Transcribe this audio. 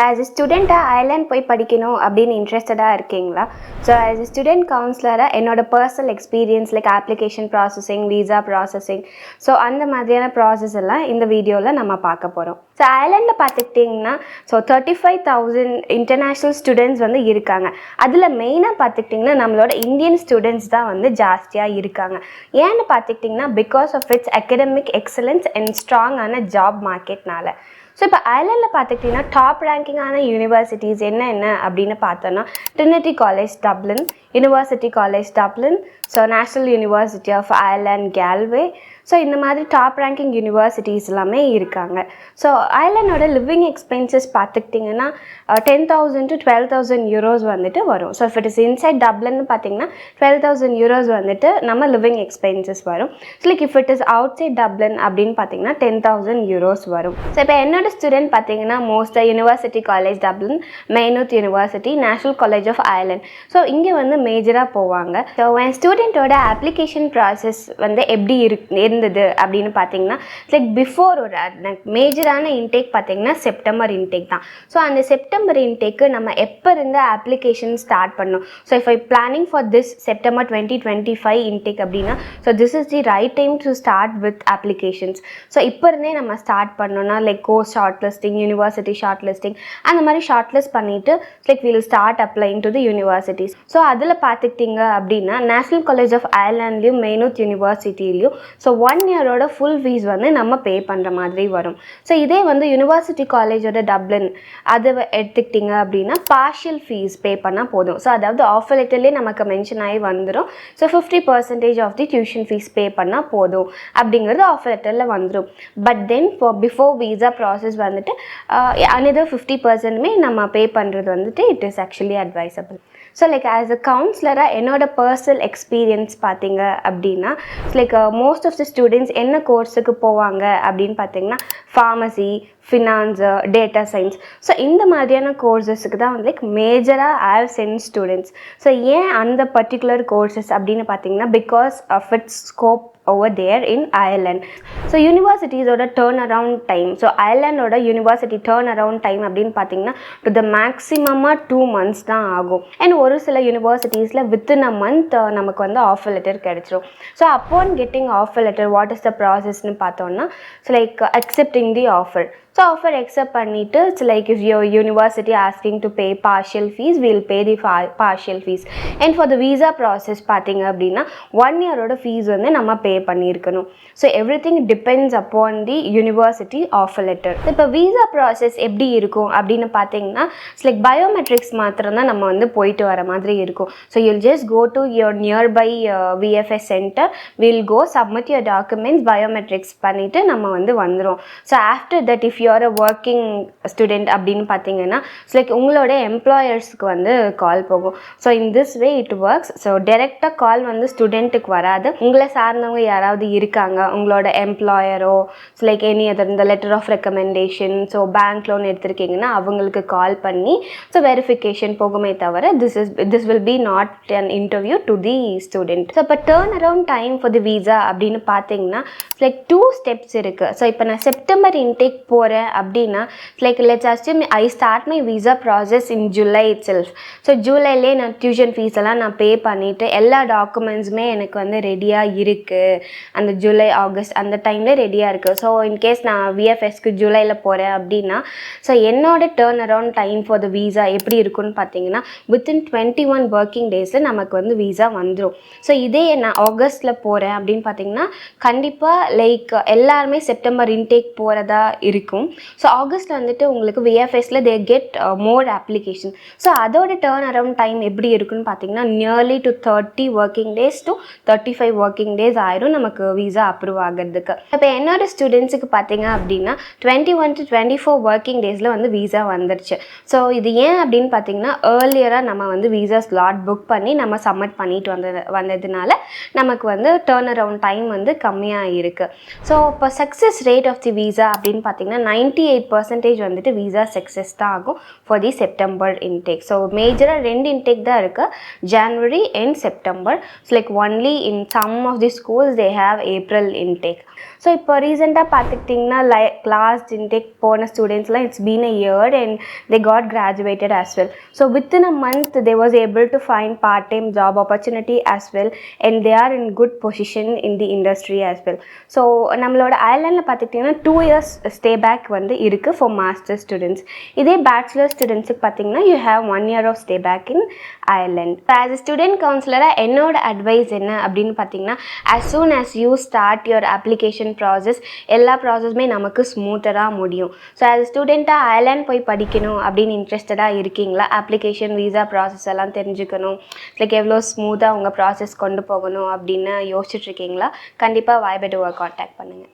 As a student, Ireland போய் படிக்கணும் அப்படின்னு இன்ட்ரெஸ்டடாக இருக்கீங்களா? ஸோ ஆஸ் a ஸ்டூடெண்ட் கவுன்சிலராக என்னோட personal experience like application processing, visa processing, so அந்த மாதிரியான ப்ராசஸ் எல்லாம் இந்த வீடியோவில் நம்ம பார்க்க போகிறோம். ஸோ ஐர்லாண்டில் பார்த்துக்கிட்டிங்கன்னா 35,000 இன்டர்நேஷ்னல் ஸ்டூடெண்ட்ஸ் வந்து இருக்காங்க. அதில் மெயினாக பார்த்துக்கிட்டிங்கன்னா நம்மளோட இந்தியன் ஸ்டூடெண்ட்ஸ் தான் வந்து ஜாஸ்தியாக இருக்காங்க. ஏன்னு பார்த்துக்கிட்டிங்கன்னா because of it's academic excellence and ஸ்ட்ராங்கான ஜாப் மார்க்கெட்னால. ஸோ இப்போ ஐர்லாண்டில் பார்த்துக்கிட்டிங்கன்னா டாப் ரேங்கிங்கான யூனிவர்சிட்டிஸ் என்ன அப்படின்னு பார்த்தோன்னா Trinity College Dublin, University college Dublin, so national university of Ireland Galway, so இந்த மாதிரி டாப் ரேங்கிங் யூனிவர்சிட்டிஸ் எல்லாமே இருக்காங்க. ஸோ ஐர்லாண்டோட லிவிங் எக்ஸ்பென்சஸ் பார்த்துக்கிட்டிங்கன்னா 10,000 to 12,000 euros வந்துட்டு வரும். So if it is inside டப்ளின்னு பார்த்தீங்கன்னா 12,000 euros வந்துட்டு நம்ம லிவிங் எக்ஸ்பென்சஸ் வரும். So like if it is outside Dublin அப்படின்னு பார்த்தீங்கன்னா 10,000 euros வரும். ஸோ இப்போ என்னோட ஸ்டூடெண்ட் பார்த்தீங்கன்னா மோஸ்ட்டாக university college Dublin, Maynooth university, national college of Ireland, so இங்கே வந்து மேஜராக போவாங்க. ஸோ என் ஸ்டூடெண்ட்டோட அப்ளிகேஷன் ப்ராசஸ் வந்து எப்படி இருந்தது அப்படின்னு பார்த்தீங்கன்னா லைக் பிஃபோர் ஒரு மேஜரான இன்டேக் பார்த்தீங்கன்னா செப்டம்பர் இன்டேக் தான். ஸோ அந்த செப்டம்பர் இன்டேக்கு நம்ம எப்போ இருந்து அப்ளிகேஷன் ஸ்டார்ட் பண்ணணும். So if I planning for this September 2025 intake அப்படின்னா so this is the right time to start with applications. So இப்போ இருந்தே நம்ம ஸ்டார்ட் பண்ணோன்னா like course short listing, university short listing, அந்த மாதிரி ஷார்ட் லிஸ்ட் பண்ணிவிட்டு like will start applying to the universities. So அதில் பார்த்துக்கிட்டிங்க அப்படின்னா national college of ஐர்லாண்ட்லேயும் மெய்னூத் யூனிவர்சிட்டிலையும் so 1 இயரோட full fees வந்து நம்ம பே பண்ணுற மாதிரி வரும். ஸோ இதே வந்து யூனிவர்சிட்டி காலேஜோட டப்ளின் அதை எடுத்துக்கிட்டிங்க அப்படின்னா பார்ஷியல் ஃபீஸ் பே பண்ணால் போதும். ஸோ அதாவது ஆஃபர் லெட்டர்லேயே நமக்கு மென்ஷன் ஆகி வந்துடும். So 50% of the tuition fee pay பண்ணால் போதும் அப்படிங்கிறது ஆஃபர் லெட்டரில் வந்துடும். But then before visa process வந்துட்டு another 50%மே நம்ம பே பண்ணுறது வந்துட்டு it is actually advisable. So like as a கவுன்சிலராக என்னோட பர்சனல் எக்ஸ்பீரியன்ஸ் பார்த்தீங்க அப்படின்னா like most of the students என்ன கோர்ஸுக்கு போவாங்க அப்படின்னு பார்த்தீங்கன்னா pharmacy, finance, data science, so இந்த மாதிரியான கோர்ஸஸுக்கு தான் வந்து லைக் மேஜராக I have sent students. So ஏன் அந்த பர்டிகுலர் கோர்ஸஸ் அப்படின்னு பார்த்தீங்கன்னா because of its scope over there in Ireland. So universities oda turn around time, so Ireland oda university turn around time அப்படினு பாத்தீங்கன்னா to the maximum 2 months தான் ஆகும். and ஒரு சில universitiesல within a month நமக்கு வந்து offer letter கிடைச்சிரும். so upon getting offer letter what is the process னு பார்த்தோம்னா so like accepting the offer. so offer accept பண்ணிட்டு it's like if your university asking to pay partial fees, we will pay the partial fees. and for the visa process பார்த்தீங்க அப்படின்னா 1 இயரோட fees வந்து நம்ம பே பண்ணியிருக்கணும். So everything depends upon தி university offer letter. இப்போ visa process எப்படி இருக்கும் அப்படின்னு பார்த்தீங்கன்னா லைக் பயோமெட்ரிக்ஸ் மாத்திரம் தான் நம்ம வந்து போயிட்டு வர மாதிரி இருக்கும். So you'll just go to your nearby VFS centre, will go submit your documents, biometrics பண்ணிவிட்டு நம்ம வந்து வந்துடும். So after that if you're a working student அப்படின்னு பார்த்தீங்கன்னா லைக் உங்களோட எம்ப்ளாயர்ஸ்க்கு வந்து கால் போகும். So in this way it works. ஸோ டைரெக்டாக கால் வந்து ஸ்டூடெண்ட்டுக்கு வராது. உங்களை சார்ந்தவங்க யாராவது இருக்காங்க, உங்களோட எம்ப்ளாயரோ லைக் எனி அதர் இந்த letter of recommendation, so bank loan எடுத்திருக்கீங்கன்னா அவங்களுக்கு கால் பண்ணி ஸோ வெரிஃபிகேஷன் போகுமே தவிர this will be not an interview to the student. So இப்போ turn around time for the visa அப்படின்னு பார்த்தீங்கன்னா லைக் 2 ஸ்டெப்ஸ் இருக்குது. ஸோ இப்போ நான் செப்டம்பர் இன்டேக் போகிறேன் அப்படின்னா like let's assume I start my visa process in July itself. So ஜூலைலே நான் டியூஷன் ஃபீஸ் எல்லாம் நான் பே பண்ணிவிட்டு எல்லா டாக்குமெண்ட்ஸுமே எனக்கு வந்து ரெடியாக இருக்குது. அந்த ஜூலை ஆகஸ்ட் அந்த டைமில் ரெடியாக இருக்குது. ஸோ இன்கேஸ் நான் விஎஃப்எஸ்க்கு ஜூலையில் போகிறேன் அப்படின்னா ஸோ என்னோட turn around time for the visa எப்படி இருக்குன்னு பார்த்தீங்கன்னா வித்தின் 21 ஒர்க்கிங் டேஸில் நமக்கு வந்து விசா வந்துடும். ஸோ இதே நான் ஆகஸ்ட்டில் போகிறேன் அப்படின்னு பார்த்தீங்கன்னா கண்டிப்பாக லைக் எல்லாருமே செப்டம்பர் இன்டேக் போகிறதா இருக்கும். ஸோ ஆகஸ்ட்டில் வந்துட்டு உங்களுக்கு விஎஃப்எஸில் they get more application. So அதோட டேர்ன் அரவுண்ட் டைம் எப்படி இருக்குன்னு பார்த்தீங்கன்னா nearly to 30 working days to 35 working days ஆயிரும் நமக்கு விசா அப்ரூவ் ஆகிறதுக்கு. இப்போ என்னோட ஸ்டூடெண்ட்ஸுக்கு பார்த்தீங்க அப்படின்னா 21 to 24 ஒர்க்கிங் டேஸில் வந்து விசா வந்துருச்சு. ஸோ இது ஏன் அப்படின்னு பார்த்தீங்கன்னா ஏர்லியராக நம்ம வந்து விசா ஸ்லாட் புக் பண்ணி நம்ம சப்மிட் பண்ணிட்டு வந்ததுனால நமக்கு வந்து டேர்ன் அரவுண்ட் டைம் வந்து கம்மியாக இருக்குது. ஸோ இப்போ success rate of the visa அப்படின்னு பார்த்தீங்கன்னா 98% வந்துட்டு விசா சக்ஸஸ் தான் ஆகும் for the September intake. So மேஜராக 2 இன்டேக் தான் இருக்குது, January and September. So like only in some of the schools they have April intake. So இப்போ ரீசெண்டாக பார்த்துக்கிட்டிங்கன்னா லாஸ்ட் இன்டேக் போன ஸ்டூடெண்ட்ஸ்லாம் it's been a year and they got graduated as well. So within a month they was able to find part-time job opportunity as well and they are in good position in the industry as well. So நம்மளோட ஐர்லாண்டில் பார்த்துக்கிட்டிங்கன்னா 2 years stay back வந்து இருக்குது for master students. இதே bachelor studentsக்கு பார்த்தீங்கன்னா you have 1 year of stay back in Ireland. As a student counselor என்னோட advice என்ன அப்படின்னு பார்த்தீங்கன்னா, as soon as you start your application process எல்லா ப்ராசஸுமே நமக்கு ஸ்மூத்தராக முடியும். ஸோ as a ஸ்டூடெண்ட்டாக ஐர்லாண்ட் போய் படிக்கணும் அப்படின்னு இன்ட்ரெஸ்டடாக இருக்கீங்களா, அப்ளிகேஷன் விசா ப்ராசஸ் எல்லாம் தெரிஞ்சுக்கணும், லைக் எவ்வளோ ஸ்மூத்தாக உங்கள் ப்ராசஸ் கொண்டு போகணும் அப்படின்னு யோசிச்சுட்ருக்கீங்களா, கண்டிப்பாக YBDO காண்டாக்ட் பண்ணுங்கள்.